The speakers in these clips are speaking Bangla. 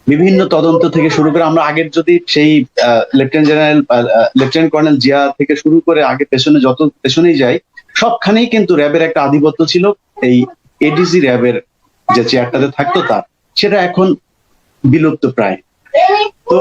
বিভিন্ন তদন্ত থেকে শুরু করে আমরা আগের যদি সেই লেফটেন্যান্ট কর্নেল জিয়া থেকে শুরু করে আগে পেছনে যত পেছনেই যাই, সবখানেই কিন্তু র্যাবের একটা আধিপত্য ছিল। এই এডিসি র্যাবের যে চেয়ারটাতে থাকতো তার, সেটা এখন বিলুপ্ত প্রায়। তো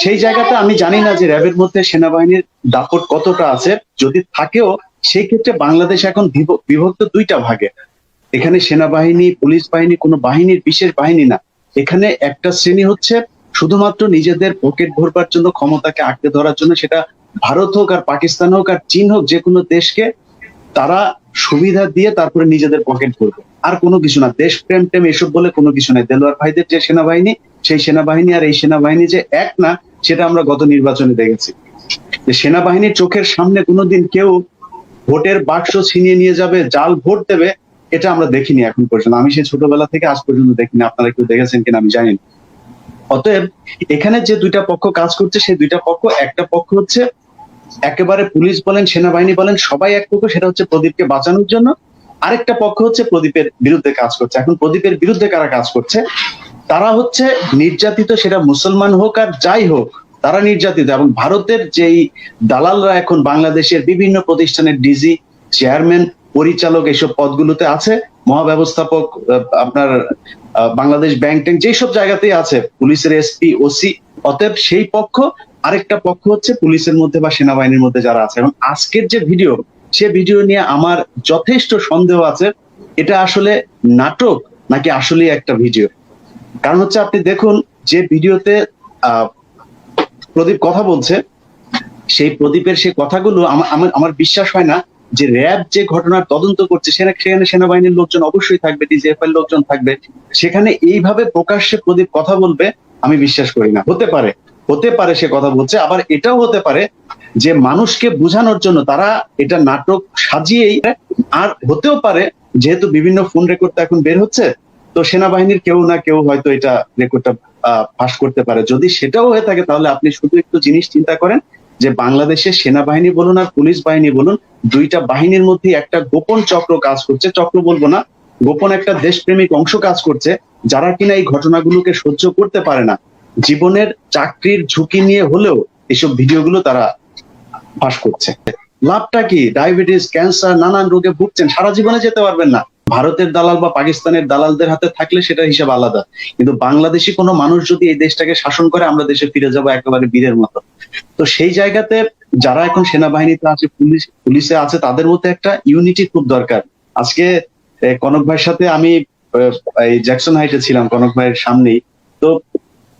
সেই জায়গাতে আমি জানি না যে র্যাবের মধ্যে সেনাবাহিনীর দাপট কতটা আছে। যদি থাকেও, সেই ক্ষেত্রে বাংলাদেশ এখন বিভক্ত দুইটা ভাগে। এখানে সেনাবাহিনী, পুলিশ বাহিনী কোনো বাহিনীর বিশেষ বাহিনী না। এখানে একটা শ্রেণী হচ্ছে শুধুমাত্র নিজেদের পকেট ভরবার জন্য, ক্ষমতাকে আঁকড়ে ধরার জন্য, সেটা ভারত হোক আর পাকিস্তান হোক আর চীন হোক, যে কোনো দেশকে তারা সুবিধা দিয়ে তারপরে নিজেদের পকেট ভরবে। আর কোনো কিছু না, দেশপ্রেম টেম এসব বলে কোনো কিছু নাই। দেলোয়ার ভাইদের যে সেনাবাহিনী, সেই সেনাবাহিনী আর এই সেনাবাহিনী যে এক না, সেটা আমরা গত নির্বাচনে দেখেছি। যে সেনাবাহিনীর চোখের সামনে কোনোদিন কেউ ভোটের বাক্স ছিনিয়ে নিয়ে যাবে, জাল ভোট দেবে, এটা আমরা দেখিনি এখন পর্যন্ত। আমি সেই ছোটবেলা থেকে আজ পর্যন্ত দেখিনি। আপনারা কেউ দেখেছেন কিনা আমি জানি না। অতএব এখানে যে দুইটা পক্ষ কাজ করছে, সেই দুইটা পক্ষ, একটা পক্ষ হচ্ছে একেবারে পুলিশ বলেন, সেনাবাহিনী বলেন, সবাই এক পক্ষ, সেটা হচ্ছে প্রদীপকে বাঁচানোর জন্য। আরেকটা পক্ষ হচ্ছে প্রদীপের বিরুদ্ধে কাজ করছে। এখন প্রদীপের বিরুদ্ধে কারা কাজ করছে? তারা হচ্ছে নির্যাতিত, সেটা মুসলমান হোক আর যাই হোক, তারা নির্যাতিত। এবং ভারতের যেই দালালরা এখন বাংলাদেশের বিভিন্ন প্রতিষ্ঠানের ডিজি, চেয়ারম্যান, পরিচালক এসব পদগুলোতে আছে, মহাব্যবস্থাপক, আপনার বাংলাদেশ ব্যাংক ট্যাঙ্ক যেসব জায়গাতেই আছে, পুলিশের এসপি, ওসি। অতএব সেই পক্ষ। আরেকটা পক্ষ হচ্ছে পুলিশের মধ্যে বা সেনাবাহিনীর মধ্যে যারা আছে। এবং আজকের যে ভিডিও, সে ভিডিও নিয়ে আমার যথেষ্ট সন্দেহ আছে, এটা আসলে নাটক নাকি আসলে একটা ভিডিও। কারণ হচ্ছে আপনি দেখুন, যে ভিডিওতে আহ প্রদীপ কথা বলছে, সেই প্রদীপের সেই কথাগুলো আমার আমার আমার বিশ্বাস হয় না যে র্যাব যে ঘটনার তদন্ত করছে, সেখানে সেনাবাহিনীর লোকজন অবশ্যই থাকবে, ডিজিএফআই লোকজন থাকবে। সেখানে এইভাবে প্রকাশ্যে প্রদীপ কথা বলবে, আমি বিশ্বাস করি না। হতে পারে সে কথা বলছে, আবার এটাও হতে পারে যে মানুষকে বোঝানোর জন্য তারা এটা নাটক সাজিয়েই। আর হতেও পারে, যেহেতু বিভিন্ন ফোন রেকর্ড তো এখন বের হচ্ছে, তো সেনাবাহিনীর কেউ না কেউ হয়তো এটা রেকর্ডটা ফাঁস করতে পারে। যদি সেটাও হয়ে থাকে, তাহলে আপনি শুধু একটু জিনিস চিন্তা করেন যে বাংলাদেশের সেনাবাহিনী বলুন আর পুলিশ বাহিনী বলুন, দুইটা বাহিনীর মধ্যে একটা গোপন চক্র কাজ করছে। চক্র বলবো না, গোপন একটা দেশপ্রেমিক অংশ কাজ করছে, যারা কিনা এই ঘটনাগুলোকে সহ্য করতে পারে না। জীবনের চাকরির ঝুঁকি নিয়ে হলেও এসব ভিডিওগুলো তারা ফাঁস করছে। লাভটা কি? ডায়াবেটিস, ক্যান্সার, নানান রোগে ভুগছেন, সারা জীবনে যেতে পারবেন না। ভারতের দালাল বা পাকিস্তানের দালালদের হাতে থাকলে সেটার হিসাব আলাদা। কিন্তু বাংলাদেশি কোনো মানুষ যদি এই দেশটাকে শাসন করে, আমরা দেশে ফিরে যাব একেবারে বীরের মতো। তো সেই জায়গাতে যারা এখন সেনাবাহিনীতে আছে, পুলিশে আছে, তাদের মধ্যে একটা ইউনিটি খুব দরকার। আজকে কনক ভাইয়ের সাথে আমি আহ, এই জ্যাকসন হাইটে ছিলাম, কনক ভাইয়ের সামনেই। তো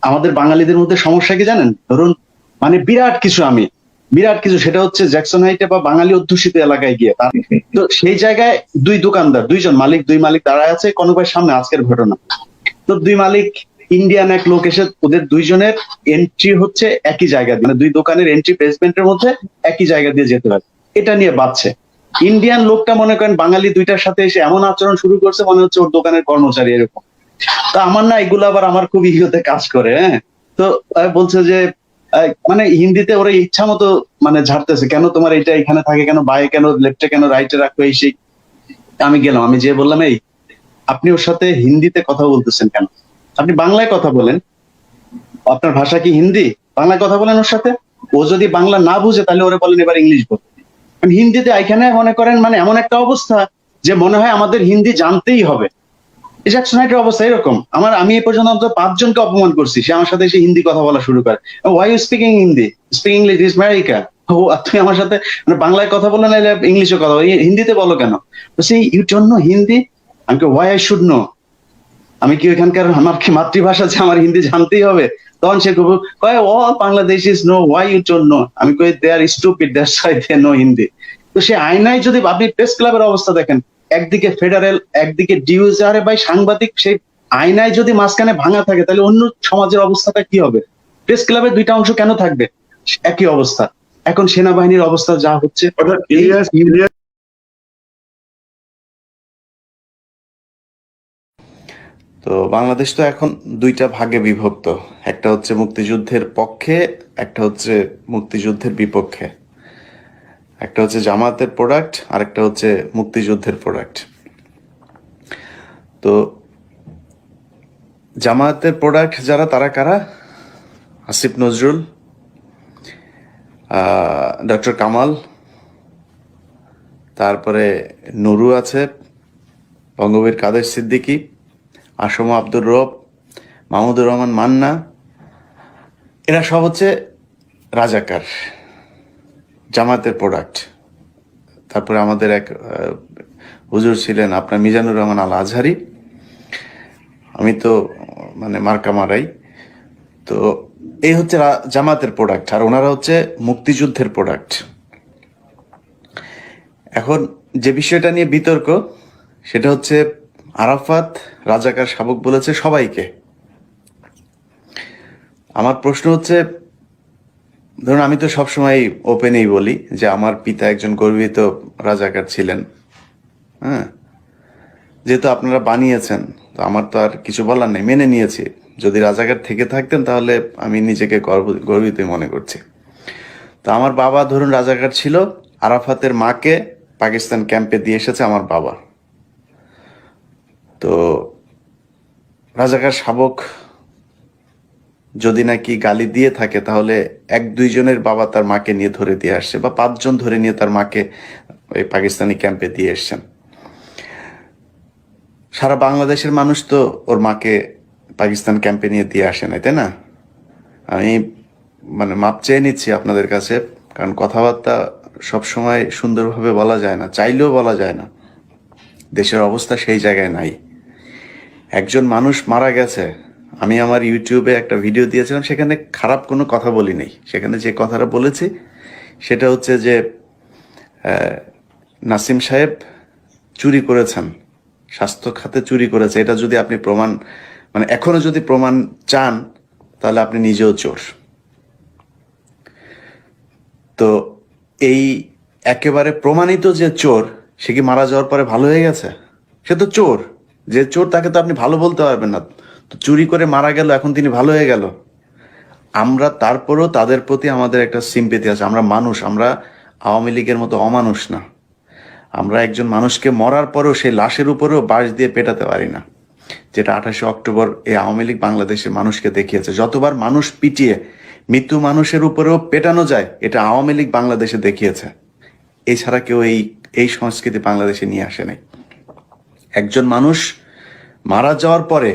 আমাদের বাঙালিদের মধ্যে সমস্যা কি জানেন? ধরুন, মানে বিরাট কিছু সেটা হচ্ছে জ্যাকসন হাইটে বা বাঙালি অধ্যুষিত এলাকায় গিয়ে তো সেই জায়গায় দুই দোকানদার, দুই মালিক দাঁড়ায় আছে কনক ভাইয়ের সামনে। আজকের ঘটনা, তো দুই মালিক, ইন্ডিয়ান এক লোক এসে ওদের দুইজনের এন্ট্রি হচ্ছে একই জায়গা দিয়ে, মানে দুই দোকানের এন্ট্রি বেসমেন্টের মধ্যে একই জায়গা দিয়ে যেতে হয়। এটা নিয়ে বাঁচছে। ইন্ডিয়ান লোকটা মনে করেন বাঙালি দুইটার সাথে এসে এমন আচরণ শুরু করছে, মনে হচ্ছে ওর দোকানের কর্মচারী এরকম। তা আমার না এগুলো আবার আমার খুব ইগোতে কাজ করে, হ্যাঁ। তো বলছে যে মানে হিন্দিতে ওরা ইচ্ছা মতো মানে ঝাড়তেছে, কেন তোমার এটা এখানে থাকে, কেন বায়ে, কেন লেফটে, কেন রাইটে রাখো, এই সেই। আমি গেলাম, আমি যে বললাম, এই আপনি ওর সাথে হিন্দিতে কথা বলতেছেন কেন? আপনি বাংলায় কথা বলেন। আপনার ভাষা কি হিন্দি? বাংলায় কথা বলেন ওর সাথে। ও যদি বাংলা না বুঝে, তাহলে ওরে বলেন এবার ইংলিশ বল। কারণ হিন্দিতে এখানে মনে করেন মানে এমন একটা অবস্থা যে মনে হয় আমাদের হিন্দি জানতেই হবে। জ্যাকসন হাইটের অবস্থা এরকম। আমি এই পর্যন্ত অন্তত 5 জনকে অপমান করছি, সে আমার সাথে এসে হিন্দি কথা বলা শুরু করে। Why you speaking Hindi? Speak English, is America. ও, তুমি আমার সাথে মানে বাংলায় কথা বলো, না ইংলিশে কথা বলো, হিন্দিতে বলো কেন? বলছি ইউ ডোন্ট নো হিন্দি। আমি ওয়াই আই শুড নো? আমি কি ওইখানকার, আমার কি মাতৃভাষা যে আমার হিন্দি জানতেই হবে? তখন সে কয় all Bangladeshis no, why you don't know? আমি কই they are stupid, that's why they know Hindi. তো সে আয়নায় যদি আপনি প্রেস ক্লাবের অবস্থা দেখেন, একদিকে ফেডারেল, একদিকে ডিউজ, আরে ভাই সাংবাদিক, সেই আয়নায় যদি মাঝখানে ভাঙা থাকে, তাহলে অন্য সমাজের অবস্থাটা কি হবে? প্রেস ক্লাবের দুইটা অংশ কেন থাকবে? একই অবস্থা। এখন সেনাবাহিনীর অবস্থা যা হচ্ছে, অর্থাৎ এই ইলিয়াস ইলিয়াস তো বাংলাদেশ তো এখন দুইটা ভাগে বিভক্ত। একটা হচ্ছে মুক্তিযুদ্ধের পক্ষে, একটা হচ্ছে মুক্তিযুদ্ধের বিপক্ষে। একটা হচ্ছে জামায়াতের প্রোডাক্ট, আর একটা হচ্ছে মুক্তিযুদ্ধের প্রোডাক্ট। তো জামায়াতের প্রোডাক্ট যারা, তারা কারা? আসিফ নজরুল, ডক্টর কামাল, তারপরে নুরু আছে, বঙ্গবীর কাদের সিদ্দিকী, আসম আব্দুর রব, মাহমুদুর রহমান মান্না, এরা সব হচ্ছে রাজাকার, জামাতের প্রোডাক্ট। তারপরে আমাদের এক হুজুর ছিলেন আপনার মিজানুর রহমান আল আজহারি, আমি তো মানে মার্কা মারাই। তো এই হচ্ছে জামাতের প্রোডাক্ট, আর ওনারা হচ্ছে মুক্তিযুদ্ধের প্রোডাক্ট। এখন যে বিষয়টা নিয়ে বিতর্ক, সেটা হচ্ছে আরাফাত রাজাকার শাবক বলেছে সবাইকে। আমার প্রশ্ন হচ্ছে, ধরুন আমি তো সবসময় ওপেনেই বলি যে আমার পিতা একজন গর্বিত রাজাকার ছিলেন, হ্যাঁ, যেহেতু আপনারা বানিয়েছেন তো আমার তো আর কিছু বলার নেই, মেনে নিয়েছি। যদি রাজাকার থেকে থাকতেন তাহলে আমি নিজেকে গর্বিত মনে করছি। তো আমার বাবা ধরুন রাজাকার ছিল, আরাফাতের মাকে পাকিস্তান ক্যাম্পে দিয়ে এসেছে আমার বাবা। তো রাজাকার শাবক যদি নাকি গালি দিয়ে থাকে, তাহলে 1-2 জনের বাবা তার মাকে নিয়ে ধরে দিয়ে আসছে, বা 5 জন ধরে নিয়ে তার মাকে ওই পাকিস্তানি ক্যাম্পে দিয়ে এসছেন। সারা বাংলাদেশের মানুষ তো ওর মাকে পাকিস্তান ক্যাম্পে নিয়ে দিয়ে আসে নাই, তাই না? আমি মানে মাপ চেয়ে নিচ্ছি আপনাদের কাছে, কারণ কথাবার্তা সবসময় সুন্দরভাবে বলা যায় না, চাইলেও বলা যায় না। দেশের অবস্থা সেই জায়গায় নাই। একজন মানুষ মারা গেছে, আমি আমার ইউটিউবে একটা ভিডিও দিয়েছিলাম, সেখানে খারাপ কোনো কথা বলি নাই। সেখানে যে কথাটা বলেছি সেটা হচ্ছে যে নাসিম সাহেব চুরি করেছেন, স্বাস্থ্য খাতে চুরি করেছে। এটা যদি আপনি প্রমাণ, মানে এখনো যদি প্রমাণ চান, তাহলে আপনি নিজেও চোর। তো এই একেবারে প্রমাণিত যে চোর, সে কি মারা যাওয়ার পরে ভালো হয়ে গেছে? সে তো চোর। যে চোর তাকে তো আপনি ভালো বলতে পারবেন না। তো চুরি করে মারা গেল, এখন তিনি ভালো হয়ে গেল। আমরা তারপরেও তাদের প্রতি আমাদের একটা সিম্পেথি আছে। আমরা মানুষ, আমরা আওয়ামী লীগের মতো অমানুষ না। আমরা একজন মানুষকে মরার পরেও সেই লাশের উপরেও বাঁশ দিয়ে পেটাতে পারি না, যেটা 28শে অক্টোবর এই আওয়ামী লীগ বাংলাদেশের মানুষকে দেখিয়েছে। যতবার মানুষ পিটিয়ে মৃত্যু মানুষের উপরেও পেটানো যায়, এটা আওয়ামী লীগ বাংলাদেশে দেখিয়েছে। এছাড়া কেউ এই সংস্কৃতি বাংলাদেশে নিয়ে আসে নাই। একজন মানুষ মারা যাওয়ার পরে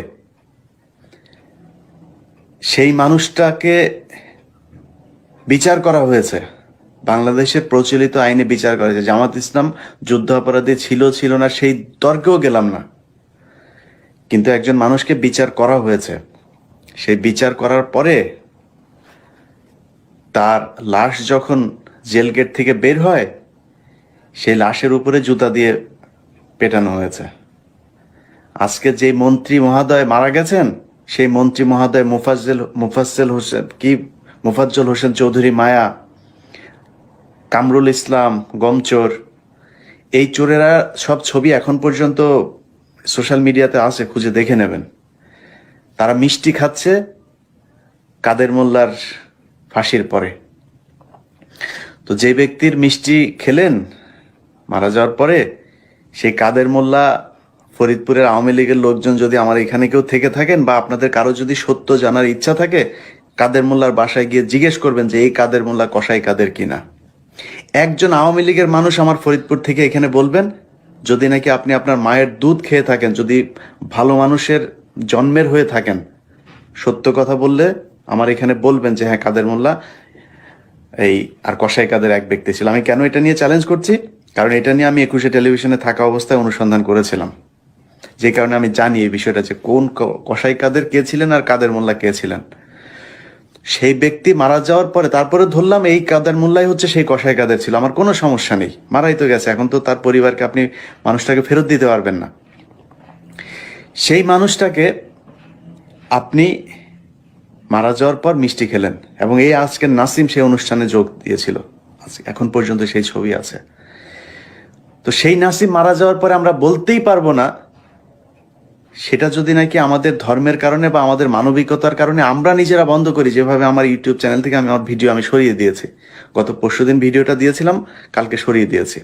সেই মানুষটাকে বিচার করা হয়েছে, বাংলাদেশের প্রচলিত আইনে বিচার করা হয়েছে। জামাত ইসলাম যুদ্ধ অপরাধী ছিল না সেই তর্কেও গেলাম না, কিন্তু একজন মানুষকে বিচার করা হয়েছে। সেই বিচার করার পরে তার লাশ যখন জেল গেট থেকে বের হয়, সেই লাশের উপরে জুতা দিয়ে পেটানো হয়েছে। আজকে যে মন্ত্রী মহোদয় মারা গেছেন, সেই মন্ত্রী মহোদয় মুফাজ্জল হোসেন চৌধুরী মায়া, কামরুল ইসলাম গমচোর, এই চোরেরা সব ছবি এখন পর্যন্ত সোশ্যাল মিডিয়াতে আছে, খুঁজে দেখে নেবেন। তারা মিষ্টি খাচ্ছে কাদের মোল্লার ফাঁসির পরে। তো যে ব্যক্তির মিষ্টি খেলেন মারা যাওয়ার পরে, সেই কাদের মোল্লা, ফরিদপুরের আওয়ামী লীগের লোকজন যদি আমার এখানে কেউ থেকে থাকেন, বা আপনাদের কারো যদি সত্য জানার ইচ্ছা থাকে, কাদের মোল্লার বাসায় গিয়ে জিজ্ঞেস করবেন যে এই কাদের মোল্লা কসাই কাদের কিনা। একজন আওয়ামী লীগের মানুষ আমার ফরিদপুর থেকে এখানে বলবেন, যদি নাকি আপনি আপনার মায়ের দুধ খেয়ে থাকেন, যদি ভালো মানুষের জন্মের হয়ে থাকেন, সত্য কথা বললে আমার এখানে বলবেন যে হ্যাঁ কাদের মোল্লা এই আর কসাই কাদের এক ব্যক্তি ছিল। আমি কেন এটা নিয়ে চ্যালেঞ্জ করছি? কারণ এটা নিয়ে আমি 21শে টেলিভিশনে থাকা অবস্থায় অনুসন্ধান করেছিলাম, যে কারণে আমি জানি এই বিষয়টা, যে কোন কসাই কাদের কে ছিলেন আর কাদের মোল্লা কে ছিলেন। সেই ব্যক্তি মারা যাওয়ার পরে তারপরে ধরলাম এই কাদের মোল্লাই হচ্ছে সেই কসাই কাদের ছিল। আমার কোনো সমস্যা নেই, মারাই তো গেছে, এখন তো তার পরিবারকে আপনি মানুষটাকে ফেরত দিতে পারবেন না। সেই মানুষটাকে আপনি মারা যাওয়ার পর মিষ্টি খেলেন, এবং এই আজকে নাসিম সেই অনুষ্ঠানে যোগ দিয়েছিল, এখন পর্যন্ত সেই ছবি আছে। তো সেই নাসিম মারা যাওয়ার পরে আমরা বলতেই পারবো না, সেটা যদি নাকি আমাদের ধর্মের কারণে বা আমাদের মানবিকতার কারণে আমরা নিজেরা বন্ধ করি। যেভাবে আমার ইউটিউব চ্যানেল থেকে আমার ভিডিও সরিয়ে দিয়েছি, গত পরশুদিন ভিডিওটা দিয়েছিলাম, কালকে সরিয়ে দিয়েছি।